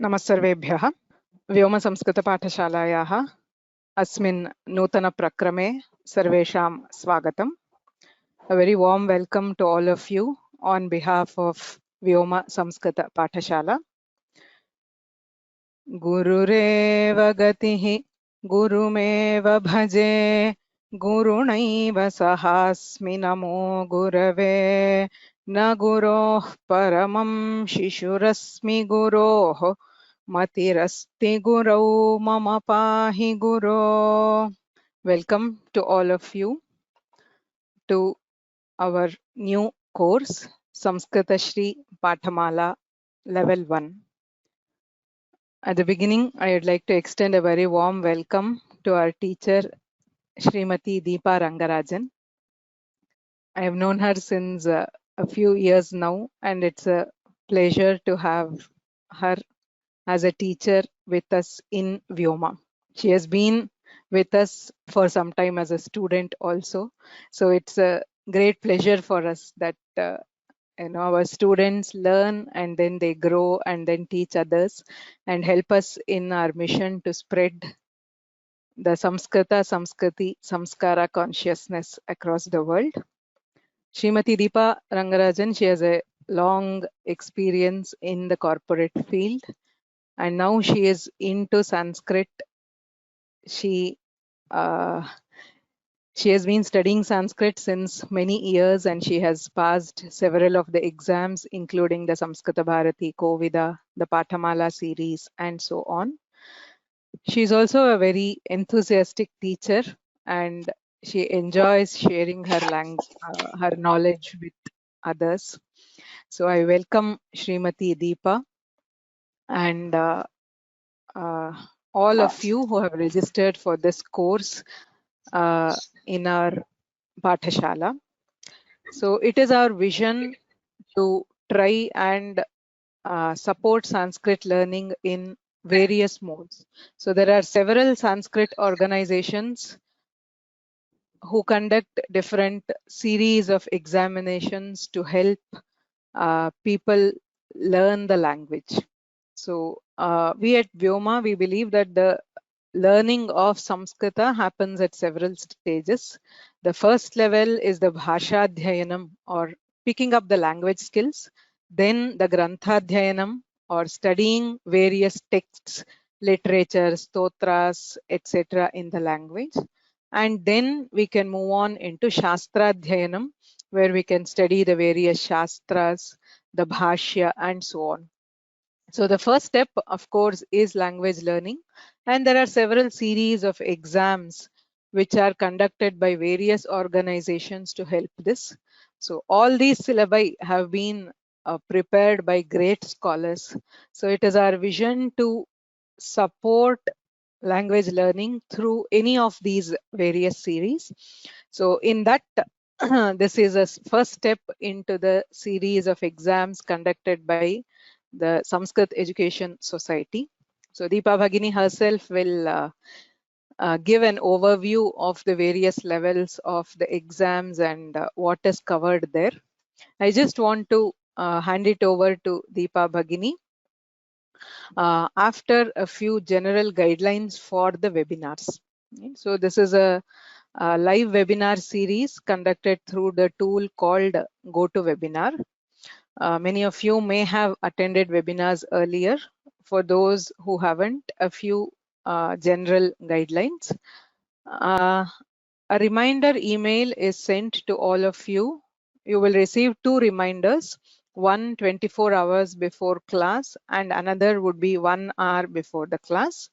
नमस्सर्वेभ्यः व्योम-samskrta-pathasalaयाः अस्मिन् नूतनप्रक्रमे सर्वेषां स्वागतम्. A very warm welcome to all of you on behalf of vyoma-samskrta-pathasala. Gurureva gatihi gurumeva bhaje gurunaiva sahasmi namo gurave na guroh paramam shishurasmi guroh matirasti gurau mama pahi guro. Welcome to all of you to our new course, Samskritasri Pathamala Level 1. At the beginning, I would like to extend a very warm welcome to our teacher, Smt.Deepa Rangarajan. I have known her since a few years now, and it's a pleasure to have her as a teacher with us in Vyoma. She has been with us for some time as a student also. So it's a great pleasure for us that our students learn and then they grow and then teach others and help us in our mission to spread the Samskrita, Samskriti, Samskara consciousness across the world. Srimati Deepa Rangarajan, she has a long experience in the corporate field and now she is into Sanskrit. She has been studying Sanskrit since many years and she has passed several of the exams, including the Samskrita Bharati, Kovida, the Pathamala series, and so on. She is also a very enthusiastic teacher and she enjoys sharing her knowledge with others. So I welcome Srimati Deepa and all of you who have registered for this course in our Pathashala. So it is our vision to try and support Sanskrit learning in various modes. So there are several Sanskrit organizations who conduct different series of examinations to help people learn the language. So we at Vyoma, we believe that the learning of Samskrita happens at several stages. The first level is the Bhashadhyayanam or picking up the language skills. Then the Granthadhyayanam or studying various texts, literature, stotras, etc. in the language. And then we can move on into Shastradhyayanam, where we can study the various Shastras, the Bhashya, and so on. So the first step, of course, is language learning. And there are several series of exams which are conducted by various organizations to help this. So all these syllabi have been prepared by great scholars. So it is our vision to support language learning through any of these various series. So in that, this is a first step into the series of exams conducted by the Sanskrit Education Society. So Deepa Bhagini herself will give an overview of the various levels of the exams and what is covered there. I just want to hand it over to Deepa Bhagini after a few general guidelines for the webinars. So this is a live webinar series conducted through the tool called GoToWebinar. Many of you may have attended webinars earlier. For those who haven't, a few general guidelines. A reminder email is sent to all of you. You will receive 2 reminders, one 24 hours before class and another would be 1 hour before the class.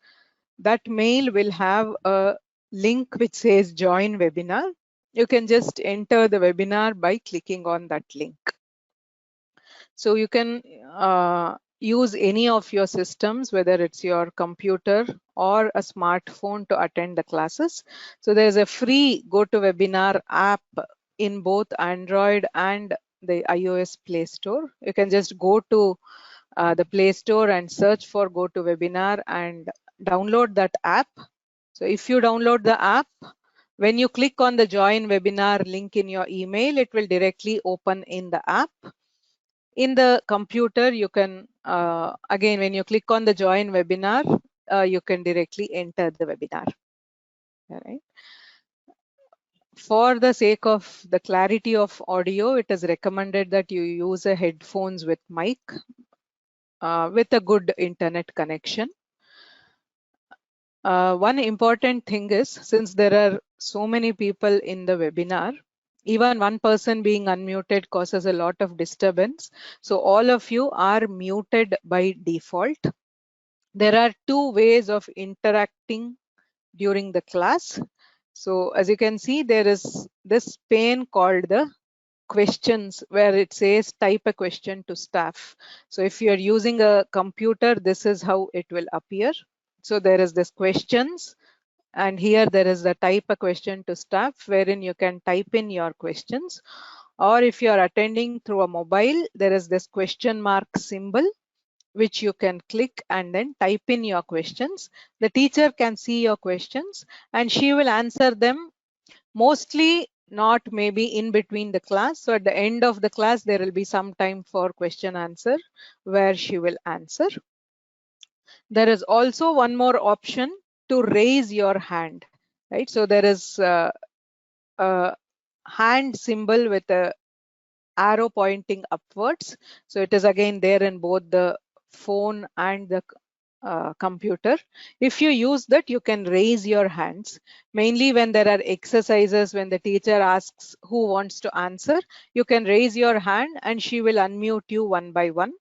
That mail will have a link which says join webinar. You can just enter the webinar by clicking on that link. So you can use any of your systems, whether it's your computer or a smartphone to attend the classes. So there's a free GoToWebinar app in both Android and the iOS Play Store. You can just go to the Play Store and search for GoToWebinar and download that app. So if you download the app, when you click on the join webinar link in your email, it will directly open in the app. In the computer, you can, again, when you click on the join webinar, you can directly enter the webinar. All right. For the sake of the clarity of audio, it is recommended that you use a headphones with mic with a good internet connection. One important thing is, since there are so many people in the webinar, even one person being unmuted causes a lot of disturbance. So all of you are muted by default. There are two ways of interacting during the class. So as you can see, there is this pane called the questions, where it says type a question to staff. So if you're using a computer, this is how it will appear. So there is this questions, and here there is the type a question to staff, wherein you can type in your questions. Or if you are attending through a mobile, there is this question mark symbol, which you can click and then type in your questions. The teacher can see your questions and she will answer them, mostly not maybe in between the class. So at the end of the class, there will be some time for question answer where she will answer. There is also one more option to raise your hand, right? So there is a hand symbol with a arrow pointing upwards. So it is again there in both the phone and the computer. If you use that, you can raise your hands. Mainly when there are exercises, when the teacher asks who wants to answer, you can raise your hand and she will unmute you one by one.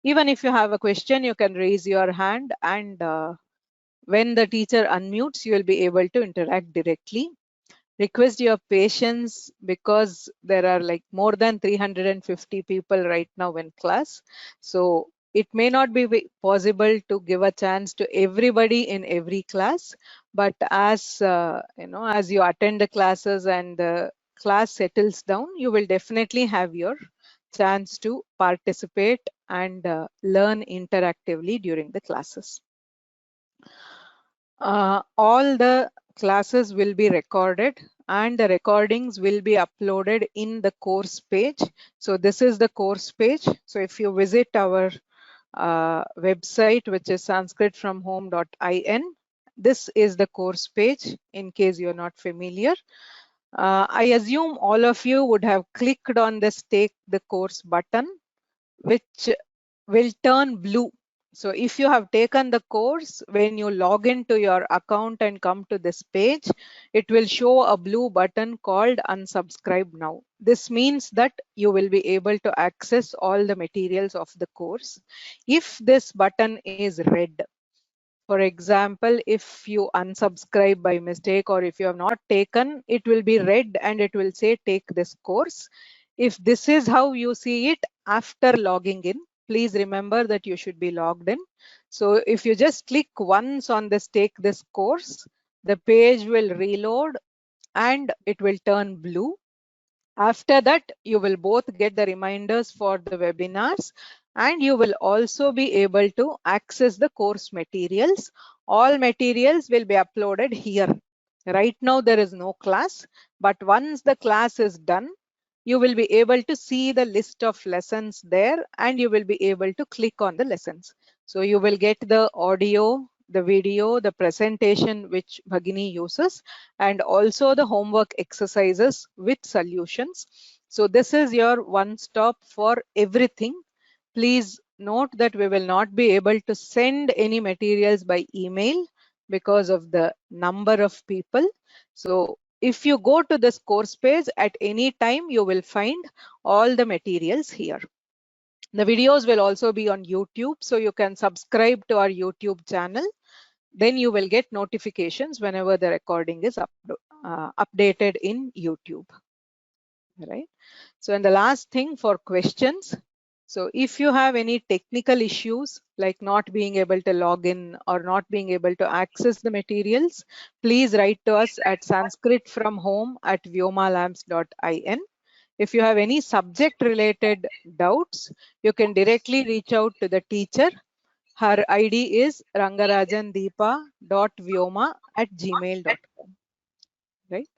Even if you have a question, you can raise your hand, and when the teacher unmutes, you will be able to interact directly. Request your patience because there are like more than 350 people right now in class. So it may not be possible to give a chance to everybody in every class, but as as you attend the classes and the class settles down, you will definitely have your chance to participate and learn interactively during the classes. All the classes will be recorded and the recordings will be uploaded in the course page. So this is the course page. So if you visit our website, which is sanskritfromhome.in, this is the course page in case you're not familiar. I assume all of you would have clicked on this take the course button, which will turn blue. So if you have taken the course, when you log into your account and come to this page, it will show a blue button called unsubscribe now. This means that you will be able to access all the materials of the course. If this button is red, for example, if you unsubscribe by mistake or if you have not taken, it will be red and it will say take this course. If this is how you see it after logging in, please remember that you should be logged in. So if you just click once on this take this course, the page will reload and it will turn blue. After that, you will both get the reminders for the webinars and you will also be able to access the course materials. All materials will be uploaded here. Right now, there is no class, but once the class is done, you will be able to see the list of lessons there and you will be able to click on the lessons. So you will get the audio, the video, the presentation which Bhagini uses, and also the homework exercises with solutions. So this is your one stop for everything. Please note that we will not be able to send any materials by email because of the number of people. So if you go to this course page at any time, you will find all the materials here. The videos will also be on YouTube, so you can subscribe to our YouTube channel. Then you will get notifications whenever the recording is updated in YouTube. Right. So, and the last thing for questions. So if you have any technical issues like not being able to log in or not being able to access the materials, please write to us at sanskritfromhome@vyomasamskrta-pathasala. If you have any subject related doubts, you can directly reach out to the teacher. Her ID is rangarajandeepa.vyoma@gmail.com. Right.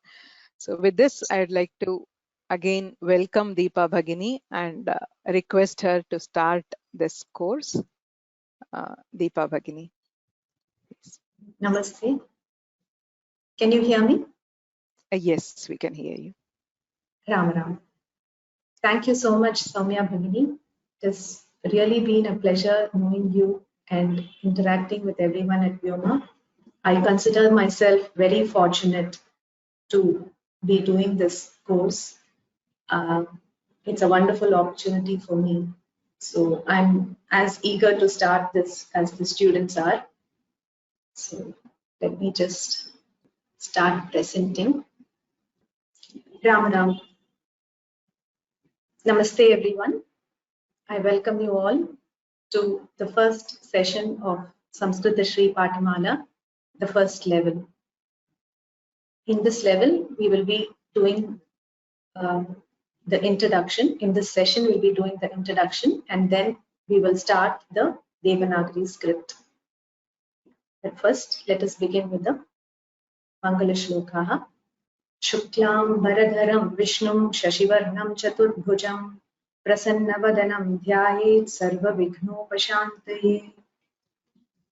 So with this, I'd like to again welcome Deepa Bhagini and request her to start this course. Deepa Bhagini. Namaste. Can you hear me? Yes, we can hear you. Ram Ram. Thank you so much, Soumya Bhagini. It has really been a pleasure knowing you and interacting with everyone at Vyoma. I consider myself very fortunate to be doing this course. It's a wonderful opportunity for me. So I'm as eager to start this as the students are. So let me just start presenting. Ram Ram. Namaste everyone. I welcome you all to the first session of Samskritasri Pathamala, the first level. In this level, we will be doing the introduction. In this session, we'll be doing the introduction and then we will start the Devanagari Script. But first, let us begin with the Mangala Shlokaha. Shuklam Bharadharam Vishnum Shashivarnam Chaturbhujam Prasannavadhanam Dhyayet Sarva Vighnopashantaye.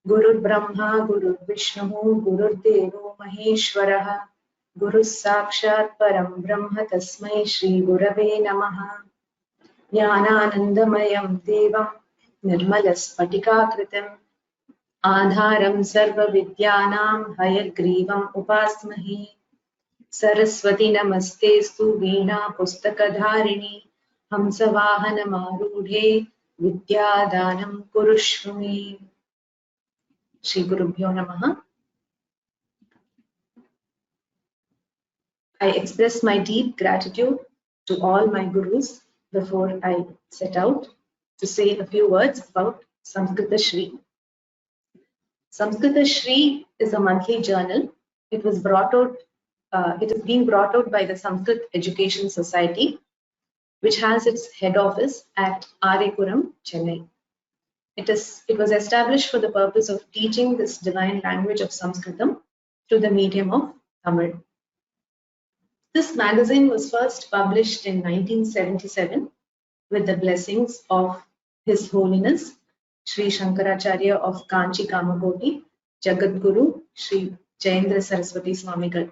Gurur Brahma, Gurur Vishnu, Gurur Devo Maheshwaraha, Guru Sakshat Param Brahma Tasmai Shri Gurave Namaha. Jnananandamayam Devam Nirmalaspatikakritam Adharam Sarva Vidyanam Hayagrivam Upasmahi. Saraswati Namastestu Veena Pustakadharini Hamsavahanamarude Vidyadanam Kurushvami. Shri Gurubhyo Namaha. I express my deep gratitude to all my gurus before I set out to say a few words about Samskritasri. Samskritasri is a monthly journal. It was brought out. It is being brought out by the Sanskrit Education Society, which has its head office at Arepuram, Chennai. It was established for the purpose of teaching this divine language of Sanskritam through the medium of Tamil. This magazine was first published in 1977 with the blessings of His Holiness Sri Shankaracharya of Kanchi Kamakoti, Jagadguru Sri Jayendra Saraswati Swamigal.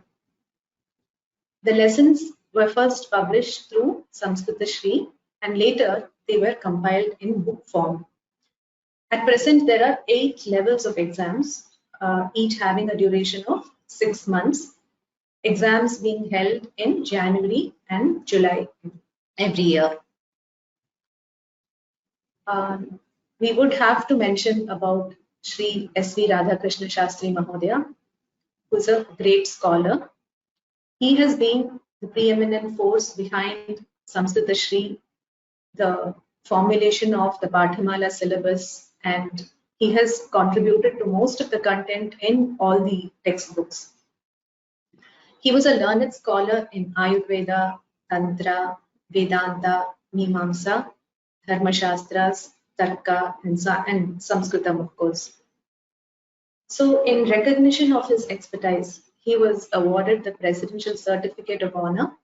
The lessons were first published through Samskritasri and later they were compiled in book form. At present, there are 8 levels of exams, each having a duration of 6 months. Exams being held in January and July every year. We would have to mention about Sri S.V. Radhakrishna Shastri Mahodaya, who is a great scholar. He has been the preeminent force behind Samskritasri, the formulation of the Pathamala syllabus, and he has contributed to most of the content in all the textbooks. He was a learned scholar in Ayurveda, Tantra, Vedanta, Mimamsa, Dharmashastras, Tarka, and Sanskritam, of course. So, in recognition of his expertise, he was awarded the Presidential Certificate of Honor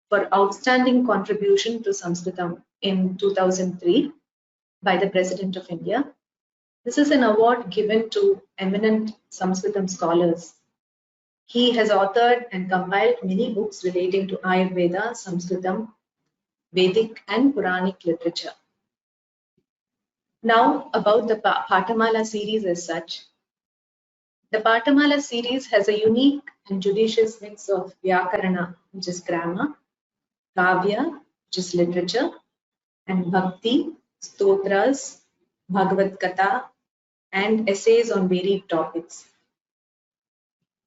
for outstanding contribution to Sanskritam in 2003 by the President of India. This is an award given to eminent Sanskritam scholars. He has authored and compiled many books relating to Ayurveda, Sanskritam, Vedic and Puranic literature. Now about the Pathamala series as such. The Pathamala series has a unique and judicious mix of Vyakarana, which is grammar, Kavya, which is literature, and Bhakti, Stotras, Bhagavad Katha, and essays on varied topics.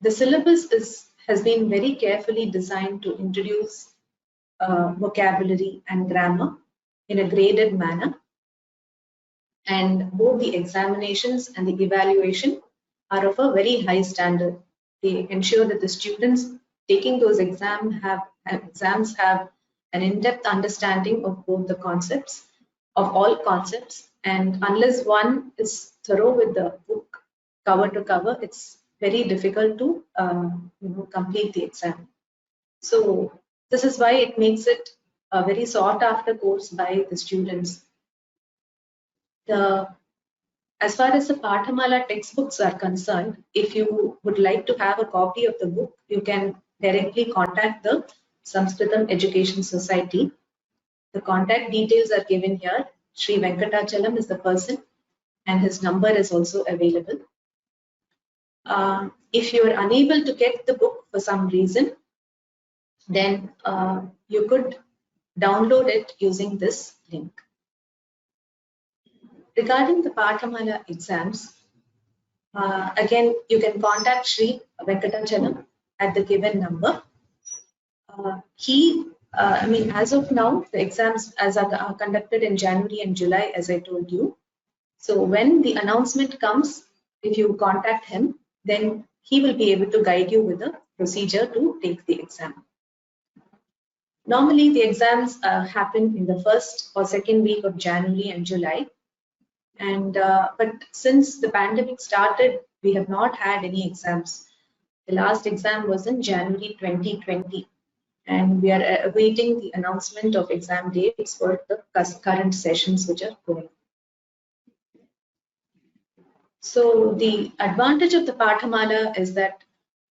The syllabus has been very carefully designed to introduce vocabulary and grammar in a graded manner, and both the examinations and the evaluation are of a very high standard. They ensure that the students taking those exams have an in-depth understanding of both the concepts, of all concepts, and unless one is thorough with the book cover to cover, it's very difficult to complete the exam. So this is why it makes it a very sought after course by the students. As far as the Pathamala textbooks are concerned, if you would like to have a copy of the book, you can directly contact the Sanskritam Education Society. The contact details are given here. Sri Venkatachalam is the person and his number is also available. If you are unable to get the book for some reason, then you could download it using this link. Regarding the Pathamala exams, again, you can contact Sri Venkatachalam at the given number. As of now, the exams are conducted in January and July, as I told you. So when the announcement comes, if you contact him, then he will be able to guide you with the procedure to take the exam. Normally, the exams happen in the first or second week of January and July. And but since the pandemic started, we have not had any exams. The last exam was in January 2020, and we are awaiting the announcement of exam dates for the current sessions which are going. So the advantage of the Pathamala is that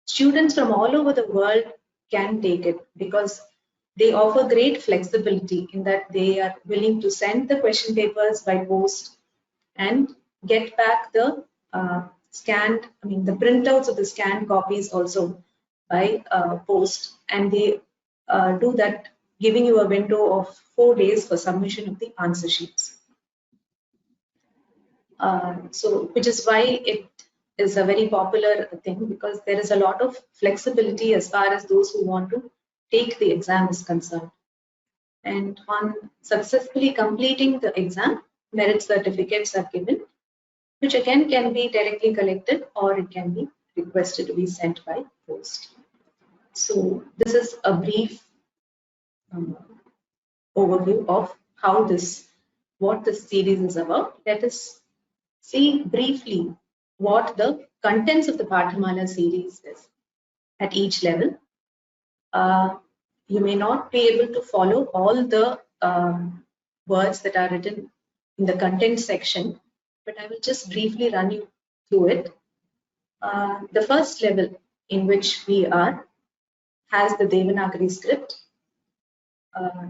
students from all over the world can take it because they offer great flexibility in that they are willing to send the question papers by post and get back the the printouts of the scanned copies also by post, and they do that, giving you a window of 4 days for submission of the answer sheets. Which is why it is a very popular thing, because there is a lot of flexibility as far as those who want to take the exam is concerned. And on successfully completing the exam, merit certificates are given, which again can be directly collected or it can be requested to be sent by post. So this is a brief overview of what this series is about. Let us see briefly what the contents of the Pathamala series is at each level. You may not be able to follow all the words that are written in the content section, but I will just briefly run you through it. The first level in which we are has the Devanagari script.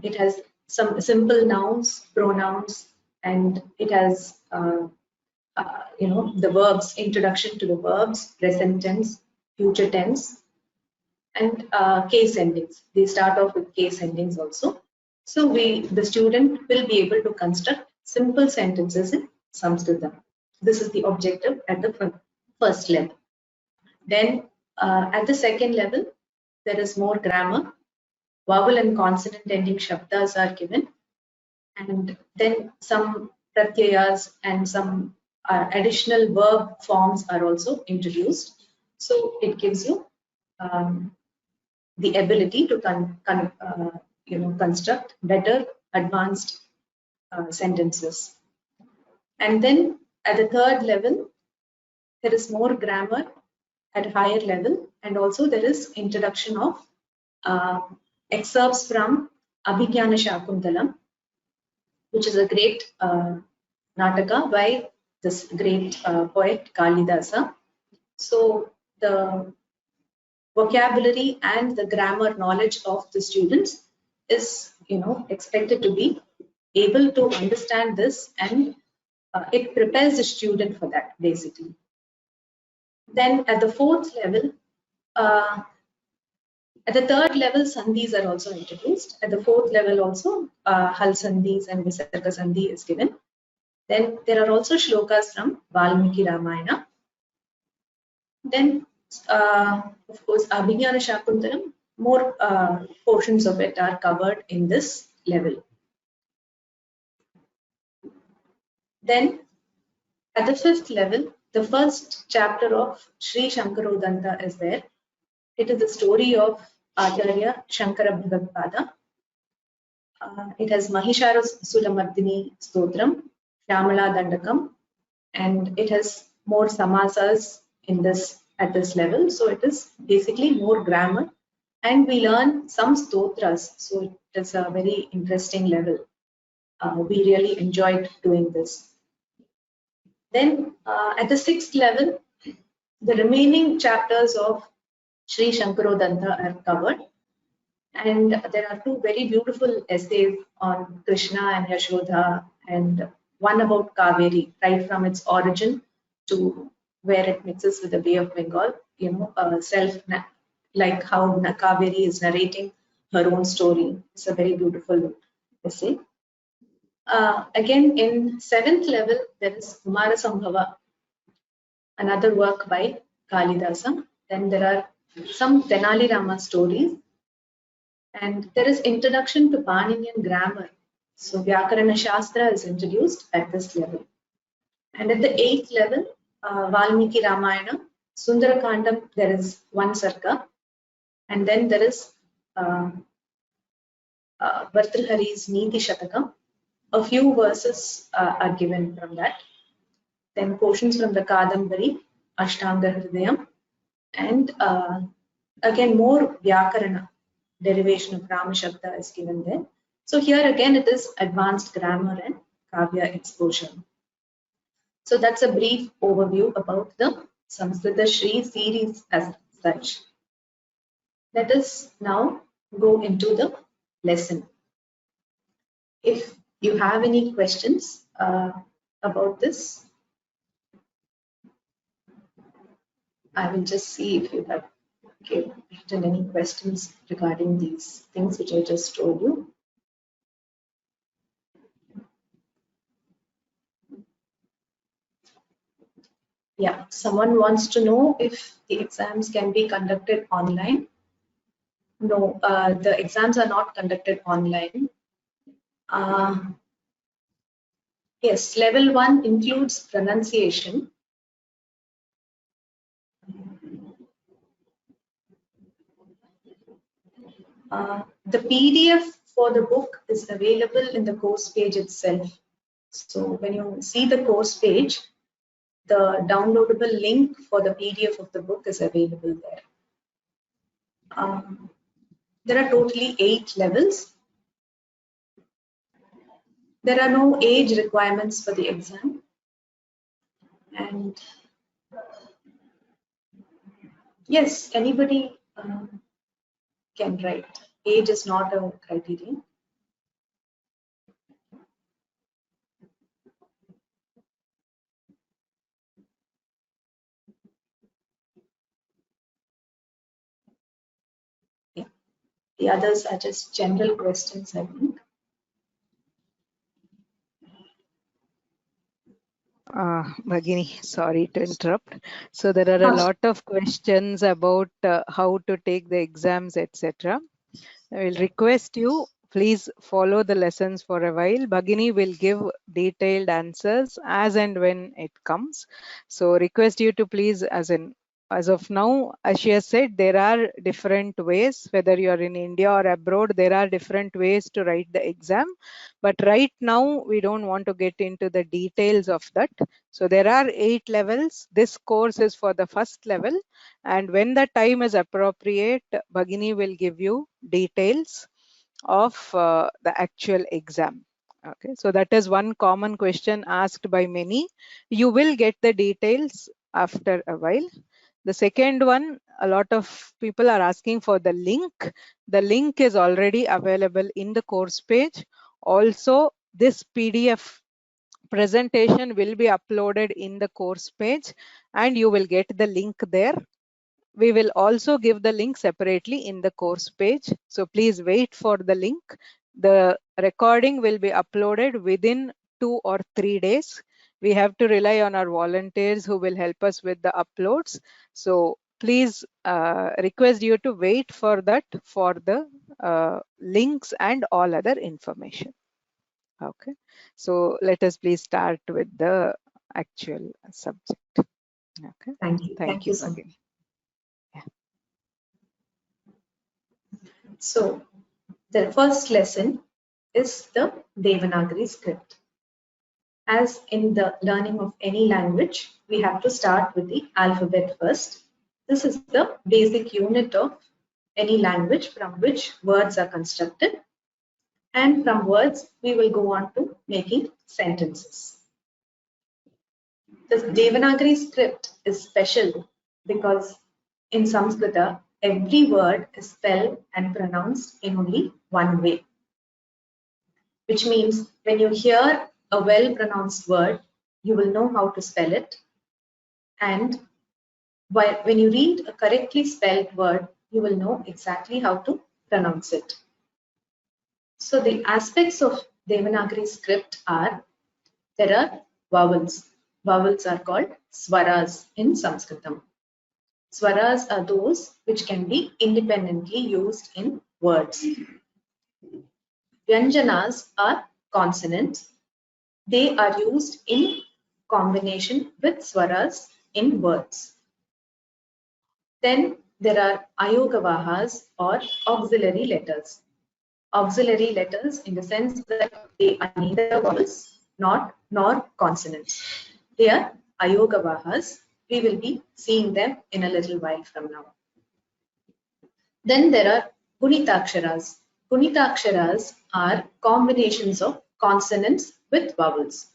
It has some simple nouns, pronouns, and it has the verbs, introduction to the verbs, present tense, future tense, and case endings. They start off with case endings also. So the student will be able to construct simple sentences in Sanskrit. This is the objective at the first level. Then at the second level, there is more grammar. Vowel and consonant ending shabdas are given, and then some pratyayas and some additional verb forms are also introduced. So it gives you the ability to construct better advanced sentences. And then at the third level, there is more grammar at a higher level, and also there is introduction of excerpts from Abhigyana Shakuntalam, which is a great nataka by this great poet Kalidasa. So the vocabulary and the grammar knowledge of the students is expected to be able to understand this, and it prepares the student for that basically. Then at the fourth level, at the third level, sandhis are also introduced. At the fourth level also, hal sandhis and visarga sandhi is given. Then there are also shlokas from Valmiki Ramayana. Then, of course, Abhigyana Shakuntalam, more portions of it are covered in this level. Then, at the fifth level, the first chapter of Sri Shankarodanta is there. It is the story of Acharya Shankara Bhagatpada. It has Mahishara Sulamardini Stotram, Shyamala Dandakam, and it has more samasas at this level. So it is basically more grammar, and we learn some stotras. So is a very interesting level. We really enjoyed doing this. Then at the 6th level, the remaining chapters of Sri Shankarodanta are covered. And there are 2 very beautiful essays on Krishna and Yashoda, and one about Kaveri, right from its origin to where it mixes with the Bay of Bengal, like how Kaveri is narrating her own story. It's a very beautiful essay. Again, in 7th level, there is Kumara Sambhava, another work by Kalidasa. Then there are some Tenali Rama stories. And there is introduction to Paninian grammar. So Vyakarana Shastra is introduced at this level. And at the 8th level, Valmiki Ramayana, Sundarakandam, there is 1 sarka. And then there is Bhartrhari's Niti Shatakam. A few verses are given from that. Then portions from the Kadambari, Ashtanga Hridayam, and again more Vyakarana, derivation of Rama Shabda is given there. So here again it is advanced grammar and Kavya exposure. So that's a brief overview about the Samskritasri series as such. Let us now go into the lesson. If you have any questions about this, I will just see if you have written any questions regarding these things which I just told you. Yeah, someone wants to know if the exams can be conducted online. No, the exams are not conducted online. Yes, level 1 includes pronunciation. The PDF for the book is available in the course page itself. So when you see the course page, the downloadable link for the PDF of the book is available there. There are totally 8 levels. There are no age requirements for the exam. And yes, anybody can write. Age is not a criterion. Yeah. The others are just general questions, I think. Bhagini, sorry to interrupt. So there are a lot of questions about how to take the exams, etc. I will request you, please follow the lessons for a while. Bhagini will give detailed answers as and when it comes. So request you to please, as of now, as she has said, there are different ways, whether you are in India or abroad, there are different ways to write the exam. But right now, we don't want to get into the details of that. So there are 8 levels. This course is for the first level. And when the time is appropriate, Bhagini will give you details of the actual exam. Okay, so that is one common question asked by many. You will get the details after a while. The second one, a lot of people are asking for the link. The link is already available in the course page. Also, this PDF presentation will be uploaded in the course page and you will get the link there. We will also give the link separately in the course page. So please wait for the link. The recording will be uploaded within 2 or 3 days. We have to rely on our volunteers who will help us with the uploads. So please request you to wait for that for the links and all other information. Okay, so let us please start with the actual subject. Okay, thank you. Thank you so much. Yeah. So the first lesson is the Devanagari script. As in the learning of any language, we have to start with the alphabet first. This is the basic unit of any language from which words are constructed. And from words, we will go on to making sentences. The Devanagari script is special because in Sanskrita, every word is spelled and pronounced in only one way. Which means when you hear a well-pronounced word, you will know how to spell it. And when you read a correctly spelled word, you will know exactly how to pronounce it. So the aspects of Devanagari script are, there are vowels. Vowels are called swaras in Sanskritam. Swaras are those which can be independently used in words. Vyanjanas are consonants. They are used in combination with swaras in words. Then there are ayogavahas or auxiliary letters. Auxiliary letters in the sense that they are neither vowels nor consonants. They are ayogavahas. We will be seeing them in a little while from now. Then there are gunitaksharas. Gunitaksharas are combinations of consonants with vowels.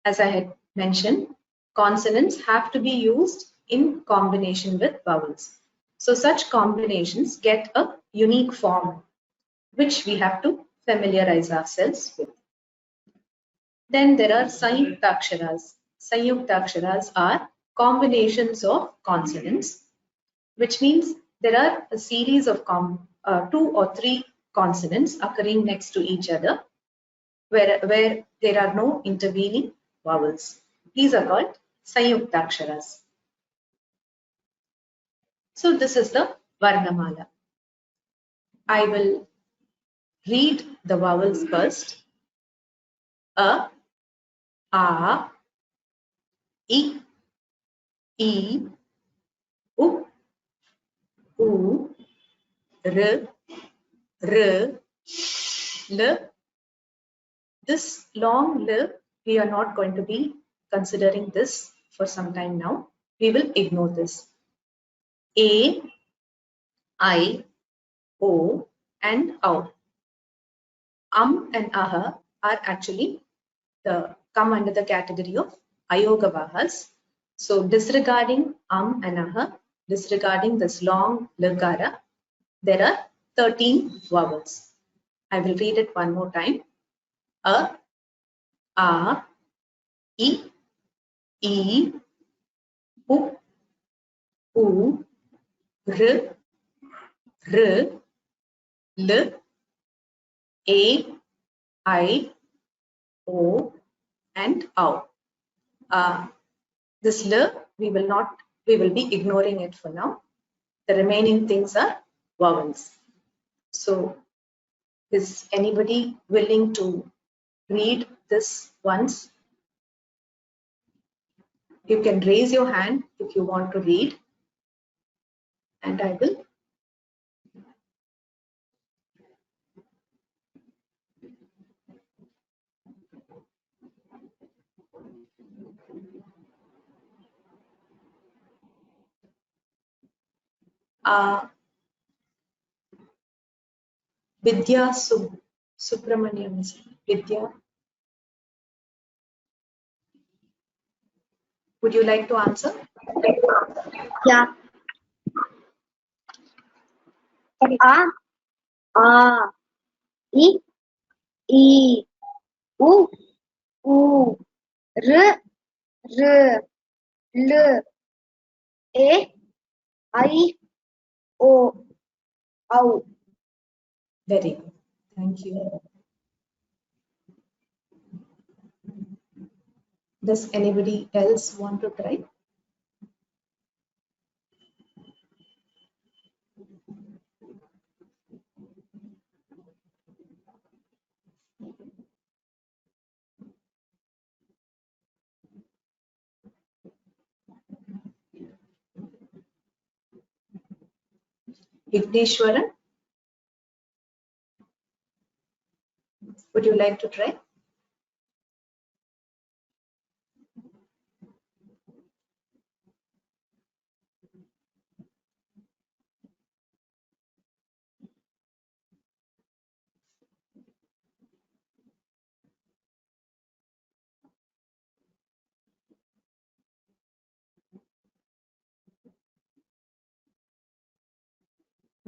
As I had mentioned, consonants have to be used in combination with vowels. So such combinations get a unique form, which we have to familiarize ourselves with. Then there are Sanyuktaksharas. Sanyuktaksharas are combinations of consonants, which means there are a series of 2 or 3 consonants occurring next to each other, where there are no intervening vowels. These are called Sanyuktaksharas. So this is the Varnamala. I will read the vowels first. A, I, E, U, R, L. This long L, we are not going to be considering this for some time now. We will ignore this. A, I, O, and OW. And aha are actually come under the category of ayogavahas. So disregarding and aha, disregarding this long lakara, there are 13 vowels. I will read it one more time. A, I, E, U, R, L, A, I, O, and OW. This L, we will be ignoring it for now. The remaining things are vowels. So is anybody willing to read this once? You can raise your hand if you want to read, and I will. Vidya Subramaniam. Vidya, would you like to answer? Yeah. A, I, U, R, L, A, I, O, OW. Very good. Thank you. Does anybody else want to try? Vigneshwaran, would you like to try?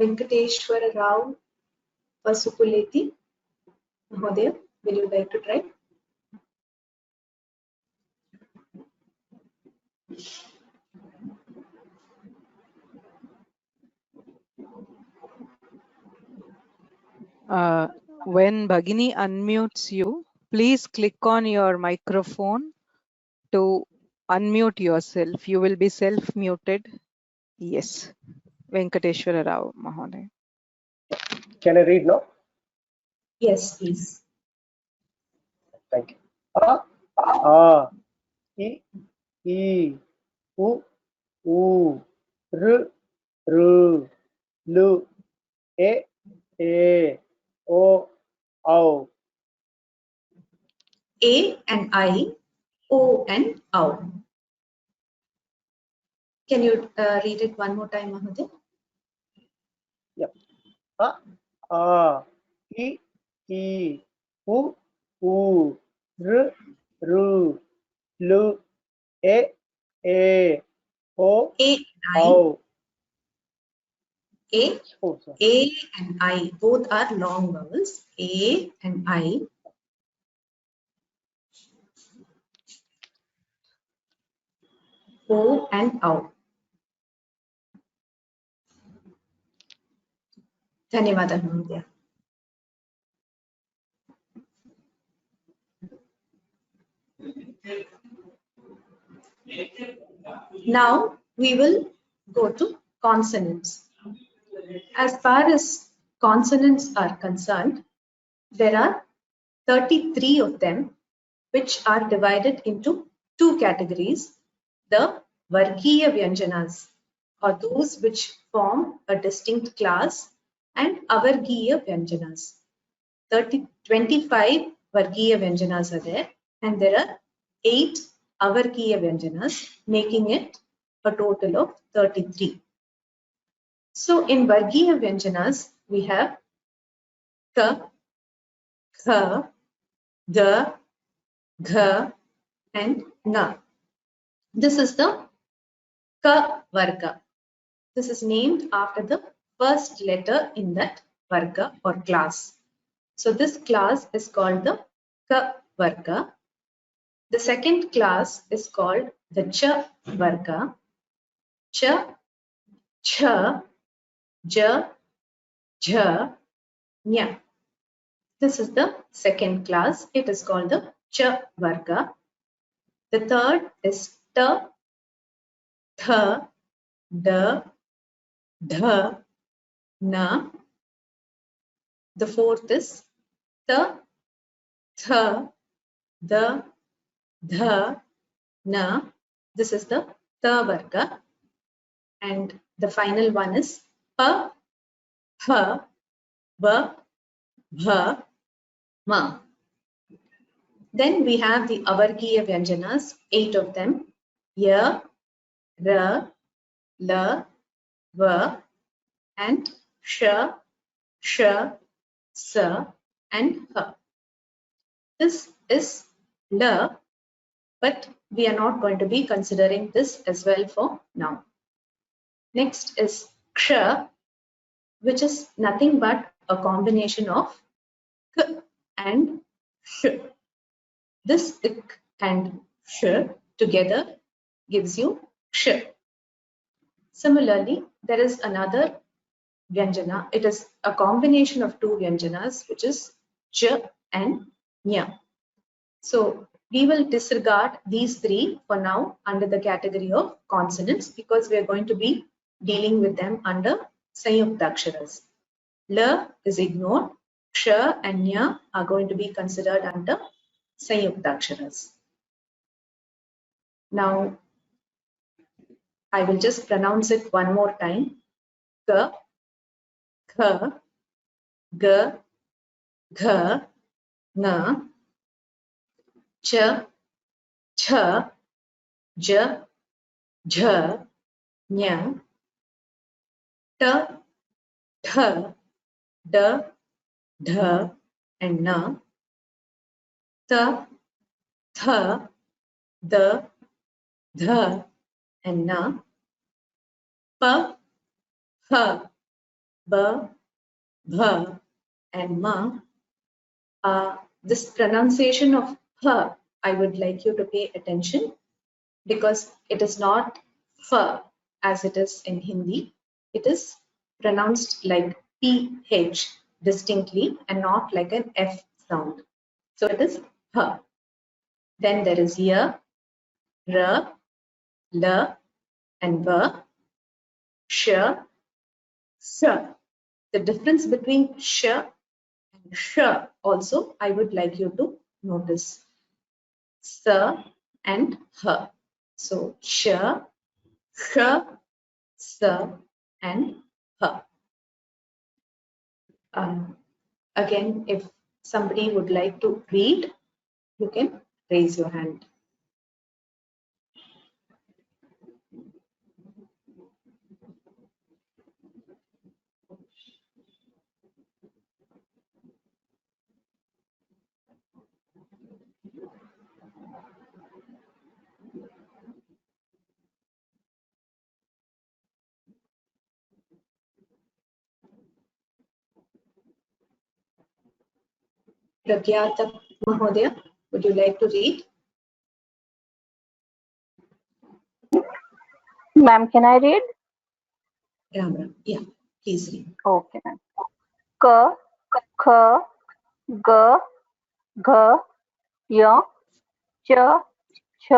Venkateshwara Rao Pasupuleti. Mahodaya, will you like to try? When Bhagini unmutes you, please click on your microphone to unmute yourself. You will be self-muted. Yes. Venkateshwara Rao Mahodaya. Can I read now? Yes, please. Thank you. A, I, U, R, L, E, O, Au. A and I, O and OW. Can you read it one more time, Mahodaya? Yep. A, I, U, R, L, E, O, A and I, Au. A, Oh, sorry. A and I, both are long vowels. A and I. O and OW. Dhanyawad, Mahodaya. Now we will go to consonants. As far as consonants are concerned, there are 33 of them, which are divided into two categories: the Vargiya Vyanjanas, or those which form a distinct class, and Avargiya Vyanjanas. 25 Vargiya Vyanjanas are there, and there are 8 Avargiya Vyanjanas, making it a total of 33. So in Vargiya Vyanjanas, we have Ka, Kha, Ga, Gha, and Na. This is the Ka Varga. This is named after the first letter in that Varga or class. So this class is called the Ka Varga. The second class is called the Cha Varga. Cha, Cha, Ja, Jha, Nya. This is the second class. It is called the Cha Varga. The third is Ta, Tha, Da, Dha, Na. The fourth is Ta, Tha, Da, Dha, Na. This is the Ta Varga. And the final one is Pa, Ha, Va, Bha, Ma. Then we have the Avargiya Vyanjanas, 8 of them: Ya, Ra, La, Va, and Sha, Sha, Sa, and Ha. This is La, but we are not going to be considering this as well for now. Next is Ksha, which is nothing but a combination of K and Sh. This Ik and Sh together gives you Ksha. Similarly, there is another Vyanjana. It is a combination of two Vyanjanas, which is J and Nya. So we will disregard these three for now under the category of consonants, because we are going to be dealing with them under Sanyuktaksharas. La is ignored. Ksha and Nya are going to be considered under Sanyuktaksharas. Now I will just pronounce it one more time. Ka, Kha, Ga, Gha, Nga, Cha, Cha, Ja, Jha, Nya, Ta, Tha, Da, Dha, and Na. Ta, Tha, Da, Dha, and Na. Pa, Ha, b, bh, and ma. This pronunciation of h, I would like you to pay attention because it is not f as it is in Hindi. It is pronounced like ph distinctly and not like an f sound. So it is h. Then there is y, r, l, and b, sh, sh. The difference between sh and sh also I would like you to notice. S and h. So sh, sh, s, and h. Again, if somebody would like to read, you can raise your hand. Pragyata Mahodaya, would you like to read? Ma'am, can I read? Ram, yeah, please read. Okay, ma'am. K, K, G, G, Y, Ch, Ch,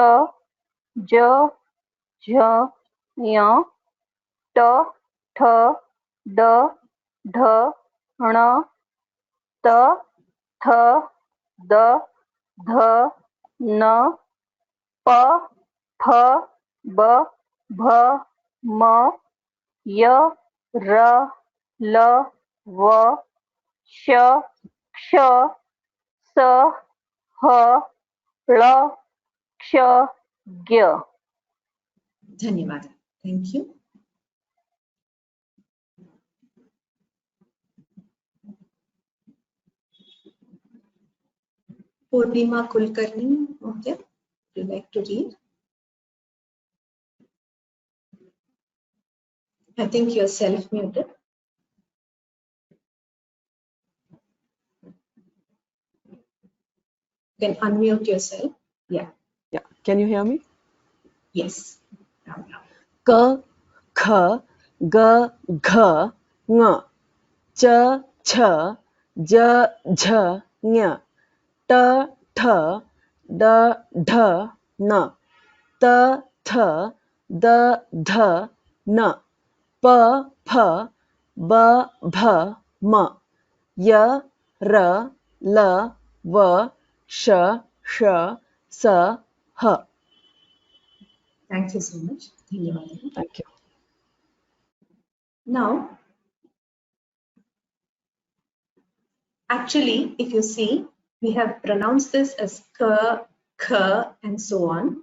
J, J, Y, T, Th, D, Dh, ण, T, Th, D, Th, N, P, Ph, B, Bh, M, Y, R, L, V, Sh, Ksh, S, H, L, Ksh, Gya. Dhanyavada. Thank you. Purnima Kulkarni, okay, would you like to read? I think you're self-muted. You can unmute yourself. Yeah. Yeah, can you hear me? Yes. Ram. K, K, G, G, Ng, Ch, Ch, J, J, Ny, T, Th, D, Dh, N, T, Th, D, Dh, N, P, Ph, B, Bh, M, Y, R, L, V, Sh, Sh, S, H. Thank you so much. Dhanyavada. Thank you. Now, actually, if you see, we have pronounced this as k, k, and so on,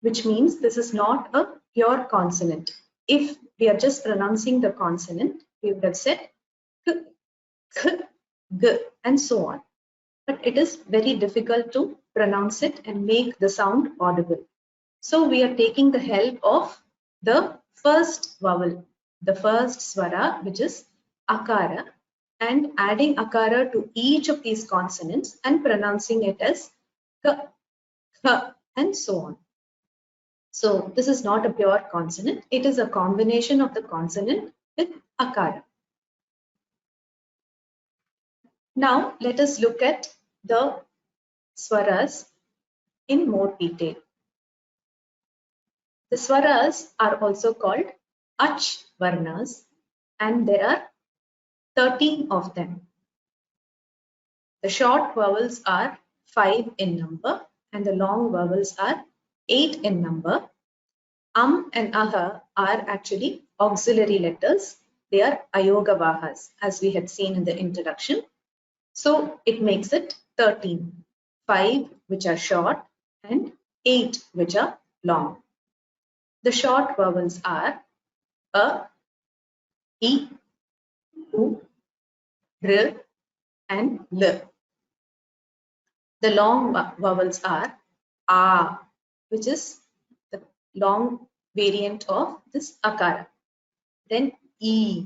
which means this is not a pure consonant. If we are just pronouncing the consonant, we would have said k, k, g, and so on. But it is very difficult to pronounce it and make the sound audible. So we are taking the help of the first vowel, the first swara, which is akara, and adding akara to each of these consonants and pronouncing it as k, kh, and so on. So this is not a pure consonant. It is a combination of the consonant with akara. Now let us look at the swaras in more detail. The swaras are also called ach varnas, and there are 13 of them. The short vowels are 5 in number and the long vowels are 8 in number. And aha are actually auxiliary letters. They are ayogavahas, as we had seen in the introduction. So it makes it 13. 5 which are short and 8 which are long. The short vowels are a, e, u, r, and l. The long vowels are a, which is the long variant of this akara. Then e,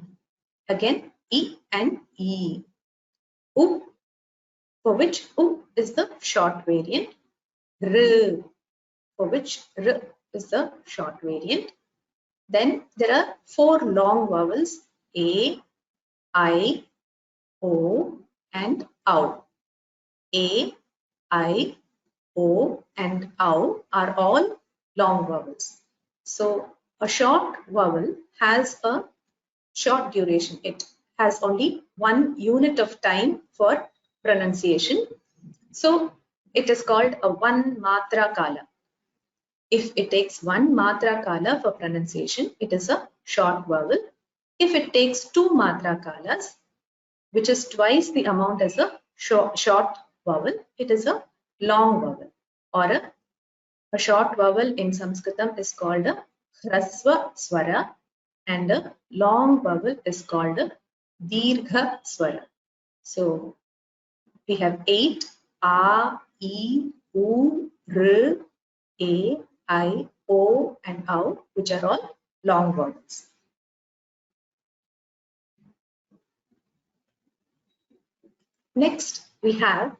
Again, E and E. U, for which U is the short variant. R, for which R is the short variant. Then there are 4 long vowels, A, I, O, and OU. A, I, O, and OU are all long vowels. So a short vowel has a short duration. It has only 1 unit of time for pronunciation. So it is called a 1 matra kala. If it takes 1 matra kala for pronunciation, it is a short vowel. If it takes 2 matra kalas, which is twice the amount as a short vowel, it is a long vowel. Or a short vowel in Sanskritam is called a hrasva swara, and a long vowel is called a dirgha swara. So we have 8, A, E, U, R, A, I, O, and OU, which are all long vowels. Next, we have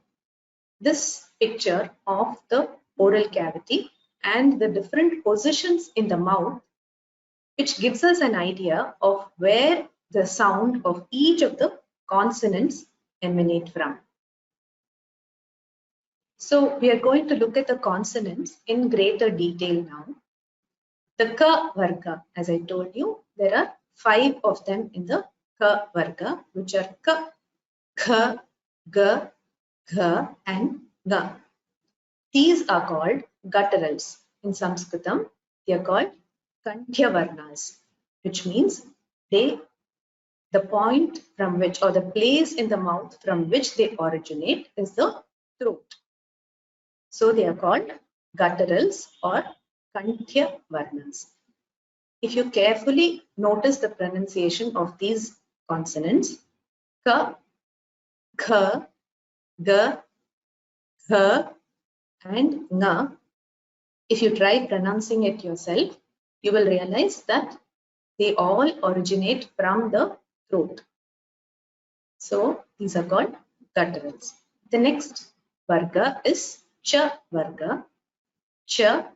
this picture of the oral cavity and the different positions in the mouth, which gives us an idea of where the sound of each of the consonants emanate from. So we are going to look at the consonants in greater detail now. The Ka Varga, as I told you, there are 5 of them in the Ka Varga, which are Ka, Kha, Ga, Gha, and Ga. These are called gutturals. In Sanskritam, they are called Kanthya Varnas, which means the point from which, or the place in the mouth from which they originate, is the throat. So they are called gutturals or Kanthya Varnas. If you carefully notice the pronunciation of these consonants, Ka, Kha, Ga, Gha, and Nga, if you try pronouncing it yourself, you will realize that they all originate from the throat. So these are called gutturals. The next varga is Cha Varga. Cha,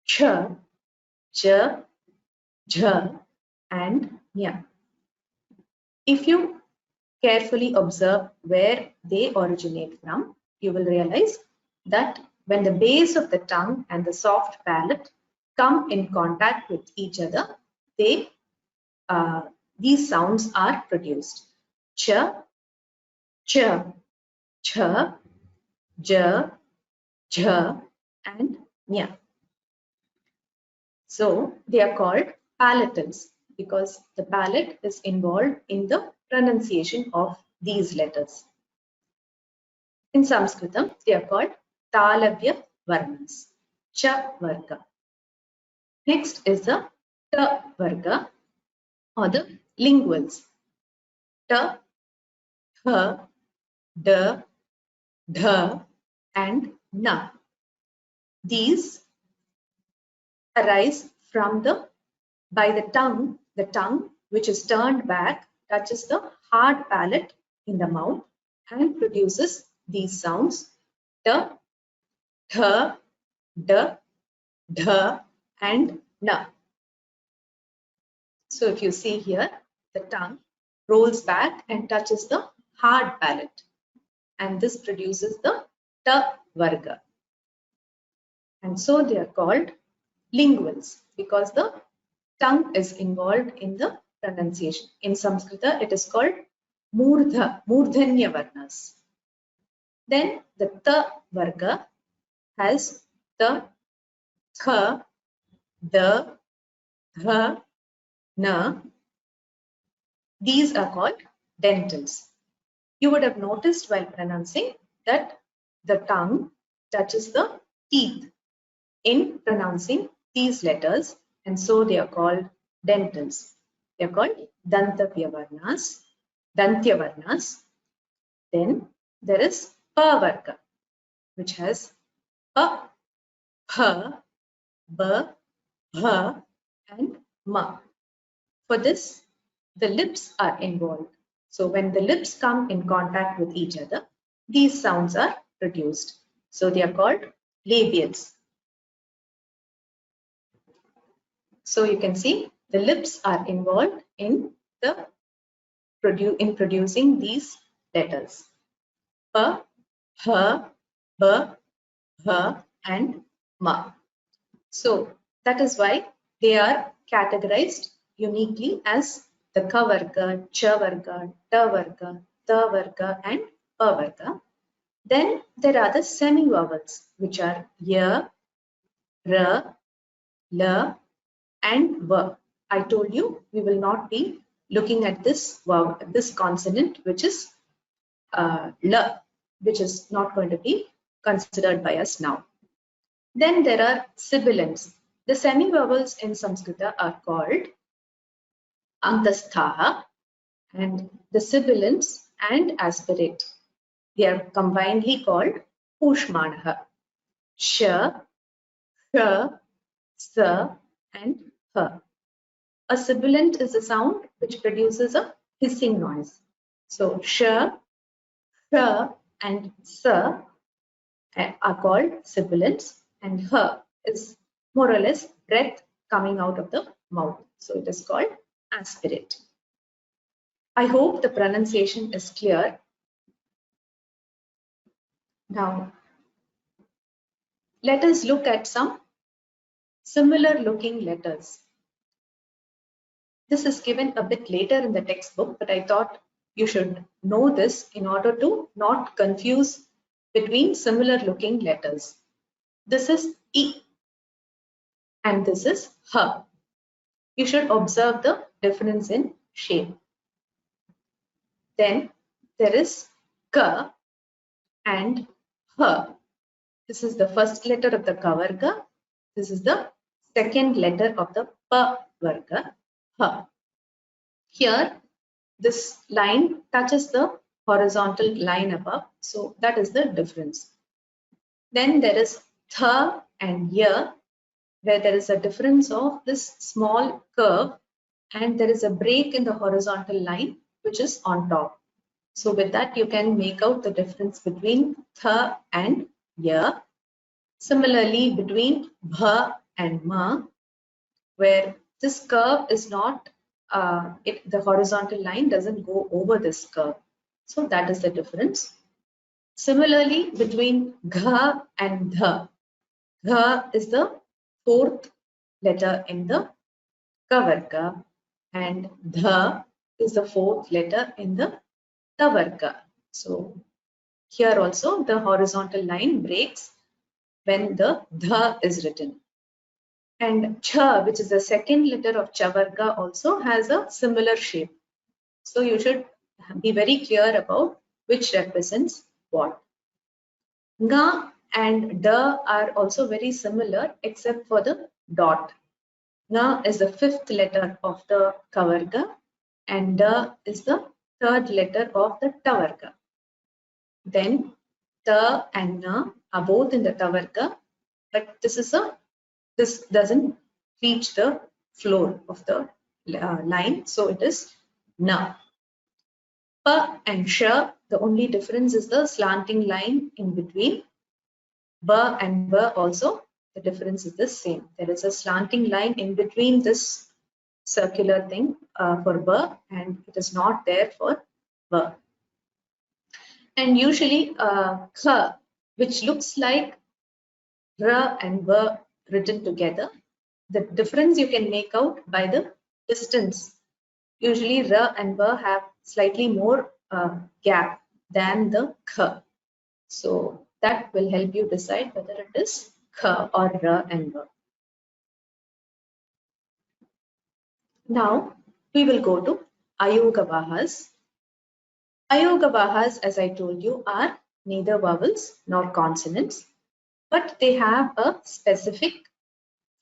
Cha, Ja, Jha, and Nya. If you carefully observe where they originate from, you will realize that when the base of the tongue and the soft palate come in contact with each other, these sounds are produced. Cha, Cha, Cha, Ja, Jha, and Nya. So they are called palatals because the palate is involved in the pronunciation of these letters. In Sanskritam, they are called Talavya Varnas, Cha Varga. Next is the Ta Varga or the linguals. Ta, Tha, Da, Dha, and Na. These arise from by the tongue which is turned back touches the hard palate in the mouth and produces these sounds ta, tha, da, dha, and na. So if you see here, the tongue rolls back and touches the hard palate, and this produces the ta varga. And so they are called linguals because the tongue is involved in the pronunciation. In Sanskrita, it is called Murdhanya Varnas. Then the Ta Varga has the Tha, the, Dha, Na. These are called dentals. You would have noticed while pronouncing that the tongue touches the teeth in pronouncing these letters, and so they are called dentals. They are called Dantavya Varnas. Then there is Pa Varga, which has Pa, Ha, Ba, Ha, and Ma. For this, the lips are involved. So when the lips come in contact with each other, these sounds are produced. So they are called labials. So you can see the lips are involved in producing these letters. Pa, ha, ba, ha, and ma. So that is why they are categorized uniquely as the ka varga, cha varga, ta varga, ta varga, and pa varga. Then there are the semi-vowels, which are ya, ra, la, and va. I told you we will not be looking at this consonant, which is la, which is not going to be considered by us now. Then there are sibilants. The semi-vowels in Sanskrita are called antasthaha, and the sibilants and aspirate, they are combinedly called pushmanaha. Sh, sh, sa, and ha. A sibilant is a sound which produces a hissing noise. So sh, sh, and sa are called sibilants, and ha is more or less breath coming out of the mouth. So it is called aspirate. I hope the pronunciation is clear. Now, let us look at some similar looking letters. This is given a bit later in the textbook, but I thought you should know this in order to not confuse between similar looking letters. This is E and this is H. You should observe the difference in shape. Then there is K and H. This is the first letter of the Ka varga. This is the second letter of the Pa varga, H. Here, this line touches the horizontal line above, so that is the difference. Then there is Tha and Ya, where there is a difference of this small curve, and there is a break in the horizontal line which is on top. So with that you can make out the difference between Tha and Ya. Similarly between Bha and Ma, where this curve is not, the horizontal line doesn't go over this curve. So that is the difference. Similarly between Gha and Dha. Gha is the fourth letter in the Ka varga, and Dha is the fourth letter in the Ta varga. So here also the horizontal line breaks when the Dha is written. And Cha, which is the second letter of Cha varga, also has a similar shape. So you should be very clear about which represents what. Nga and Da are also very similar except for the dot. Nga is the fifth letter of the Ka varga, and Da is the third letter of the Ta varga. Then Ta and Na are both in the Ta varga, but this doesn't reach the floor of the line, so it is Na. Pa and Sha, the only difference is the slanting line in between. Ba and Ba also, the difference is the same. There is a slanting line in between this circular thing for Ba, and it is not there for Ba. And usually Kha, which looks like Ra and Ba written together, the difference you can make out by the distance. Usually Ra and Ba have slightly more gap than the Kha. So that will help you decide whether it is Kha or Ra and Ba. Now we will go to Ayogavahas. Ayogavahas, as I told you, are neither vowels nor consonants, but they have a specific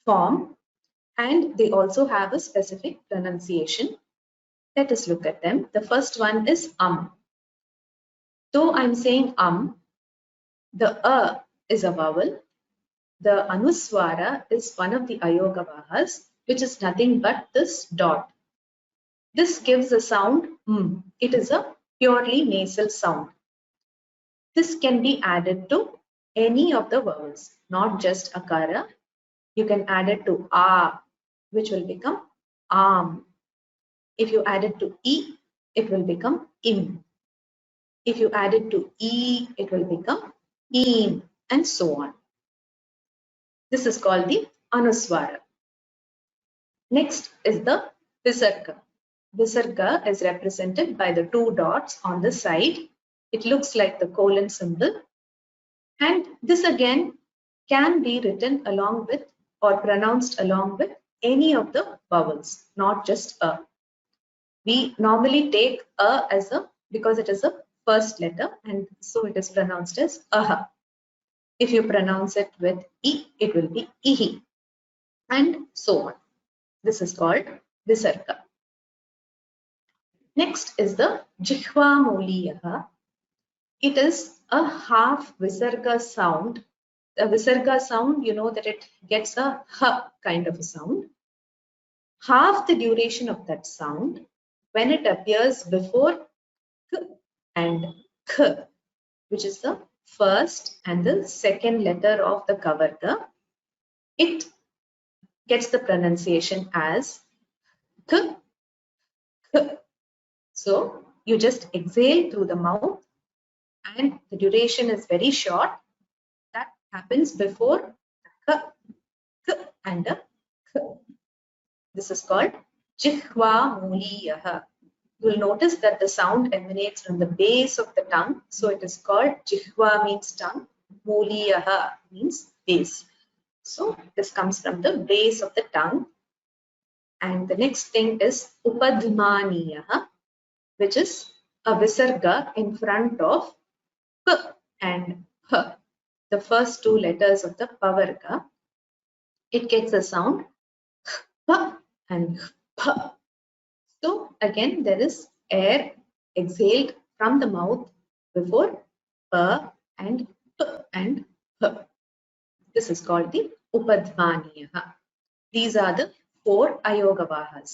form and they also have a specific pronunciation. Let us look at them. The first one is Though I'm saying the A is a vowel. The Anuswara is one of the Ayogavahas, which is nothing but this dot. This gives a sound m. It is a purely nasal sound. This can be added to any of the vowels, not just akara. You can add it to a, which will become am. If you add it to e, it will become im. If you add it to e, it will become eem, and so on. This is called the anuswara. Next is the visarga. Visarga is represented by the two dots on the side. It looks like the colon symbol. And this again can be written along with or pronounced along with any of the vowels, not just a. We normally take a as a because it is a first letter, and so it is pronounced as aha. If you pronounce it with e, it will be ihi, and so on. This is called visarga. Next is the jihvamuliyaha. It is a half visarga sound. The visarga sound, you know that it gets a h kind of a sound. Half the duration of that sound, when it appears before k and k, which is the first and the second letter of the kavarga, it gets the pronunciation as k, k. So you just exhale through the mouth, and the duration is very short. That happens before k, k and a k. This is called jihvamuliyaha. You will notice that the sound emanates from the base of the tongue. So it is called jihva means tongue, muliyaha means base. So this comes from the base of the tongue. And the next thing is upadhmaniyaha, which is a visarga in front of p and h, the first two letters of the pavarga. It gets a sound p and p. So again, there is air exhaled from the mouth before p and p and p. This is called the upadhmaniyaha. These are the four ayogavahas: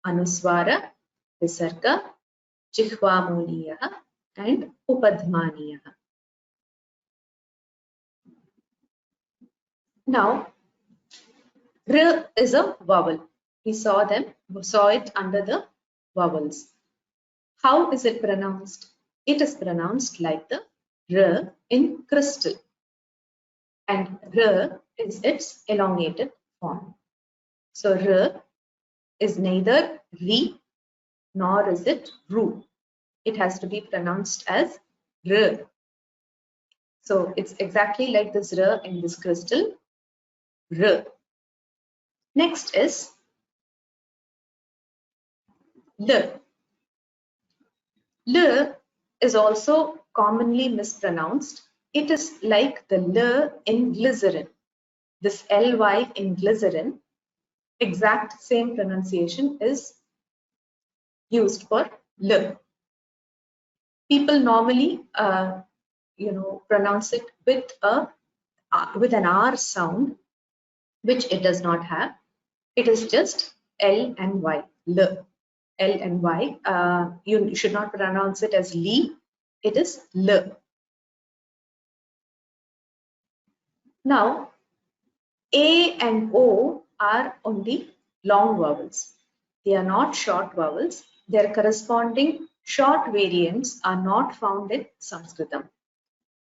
anuswara, visarga, jihvamuliyaha, and upadhmaniyaha. Now, r is a vowel. We saw it under the vowels. How is it pronounced? It is pronounced like the r in crystal, and r is its elongated form. So r is neither ri nor is it ru. It has to be pronounced as r. So it's exactly like this r in this crystal, r. Next is l. L is also commonly mispronounced. It is like the L in glycerin. This ly in glycerin, exact same pronunciation is used for L. People normally, pronounce it with an R sound, which it does not have. It is just L and Y, L. L and Y. You should not pronounce it as Li. It is L. Now, A and O are only long vowels. They are not short vowels. Their corresponding short variants are not found in Sanskritam.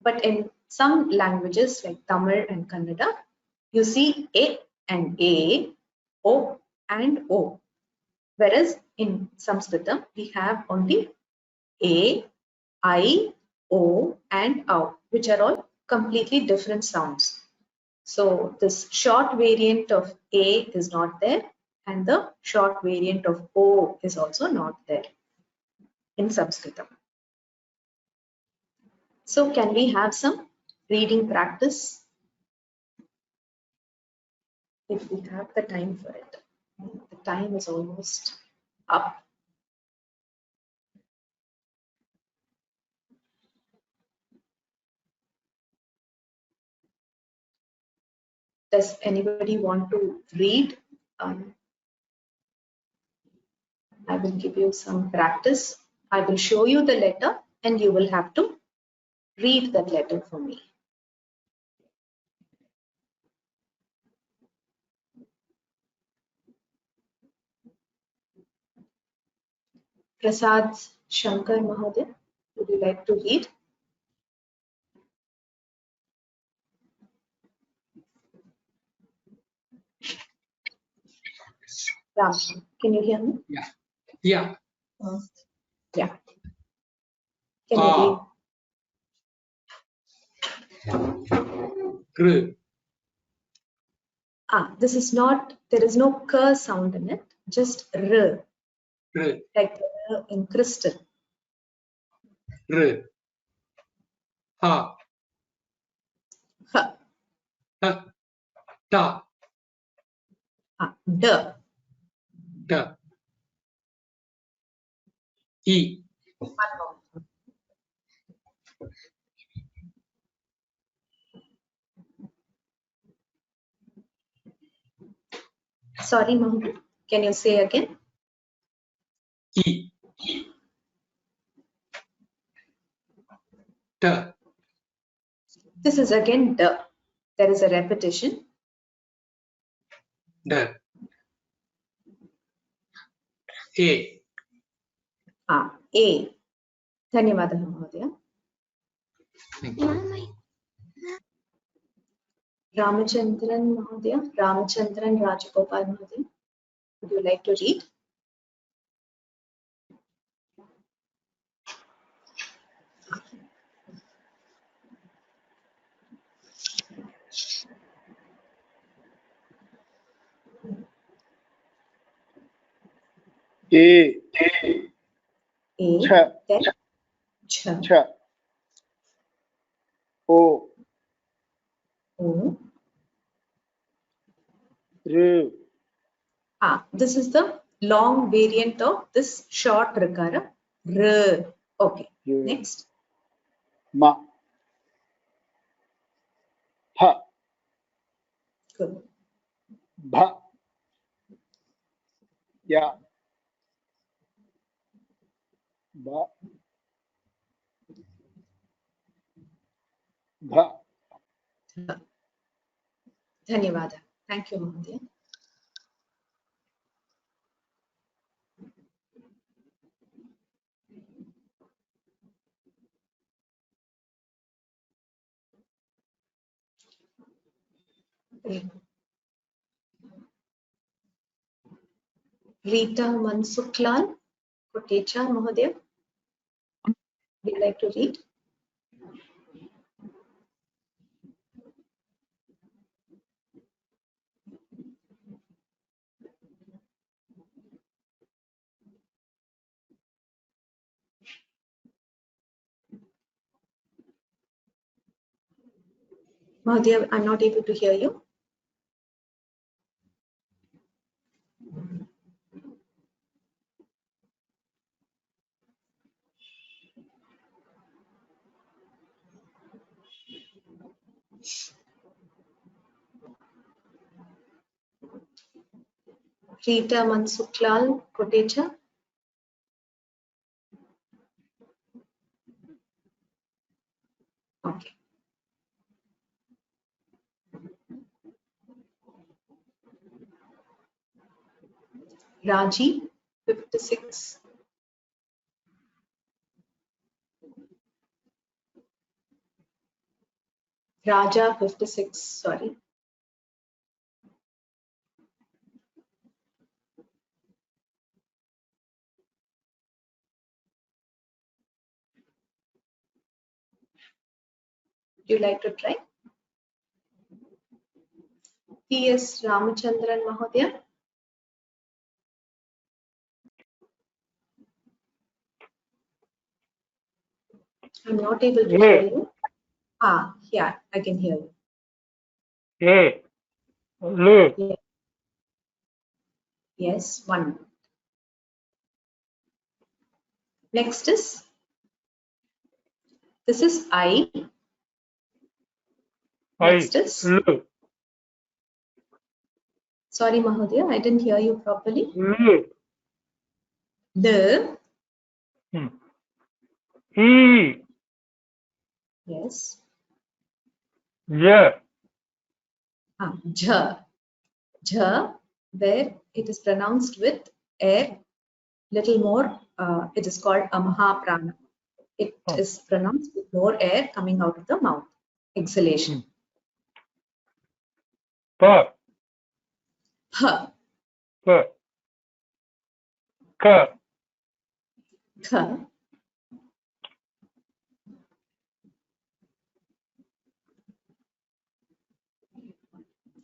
But in some languages like Tamil and Kannada, you see A and A, O and O. Whereas in Sanskritam, we have only A, I, O, and Au, which are all completely different sounds. So this short variant of A is not there, and the short variant of O is also not there in Sanskritam. So can we have some reading practice if we have the time for it? The time is almost up. Does anybody want to read? I will give you some practice. I will show you the letter and you will have to read that letter for me. Prasad Shankar Mahodaya, would you like to read? Ram, can you hear me? Yeah. Yeah. Yeah. Can you read? Kr. This is not, there is no k sound in it, just r, R. like r in crystal. R. Ha. H, Ha. Ta. d, Ta. E. one more. Sorry, Mahodaya, can you say again? E. Ta. This is again d. There is a repetition. Da. A. A. Dhanyavadah, Mahodaya. Ramachandran Mahodaya, Ramachandran Rajagopal Mahodaya. Would you like to read? A. A. Ch. Then ch. Ch. O. O. R. This is the long variant of this short rakara. R. Okay. Next. Ma. Ha. Good. Bha. Ya. Ba. Bha. Dhanyavadah. Thank you, Mahodaya. Rita Mansuklal Kotecha Mahodaya. Would you like to read? Mahodaya, I'm not able to hear you. Rita Mansuklal Kotecha. Okay. Raji 56. Raja 56, sorry. Would you like to try? P.S. Ramachandran Mahodaya. I'm not able to hear you. Yeah, I can hear you. A. Le. Yeah. Yes, one minute. Next is, this is I. Next is, Le. sorry Mahodaya, I didn't hear you properly. Le. The. E. Yes. J. Jha. Jha, where it is pronounced with air, little more, it is called amahaprana. It is pronounced with more air coming out of the mouth. Exhalation. Pa. Ha. Pa. Ka. Kha.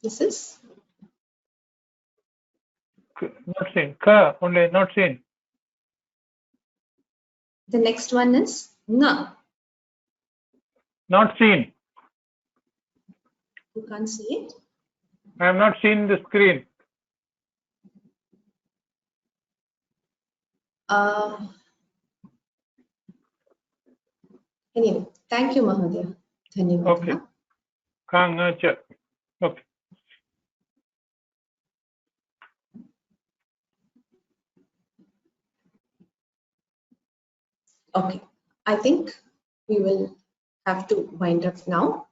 This is Not seen. Ka. Only not seen. the next one is na. Not seen. You can't see it. I have not seen the screen. Anyway, thank you, Mahodaya. Dhanyavadaha. Okay. Ka. Cha. Okay. Okay, I think we will have to wind up now.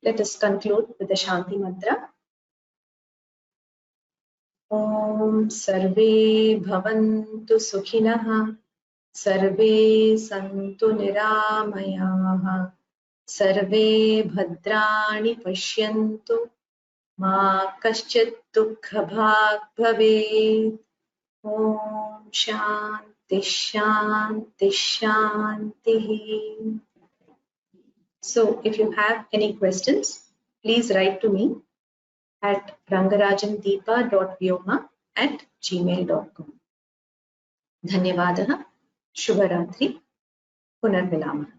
Let us conclude with the Shanti Mantra. Om Sarve Bhavantu Sukhinah, Sarve Santu Niramayaha, Sarve Bhadrani Pashyantu, Ma Kaschit Dukkha Bhag Bhavet. Om Shanti Shanti Shanti. So if you have any questions, please write to me at rangarajandeepa.vyoma@gmail.com. Dhanyavadaha. Shubharatri. Punarmilamah.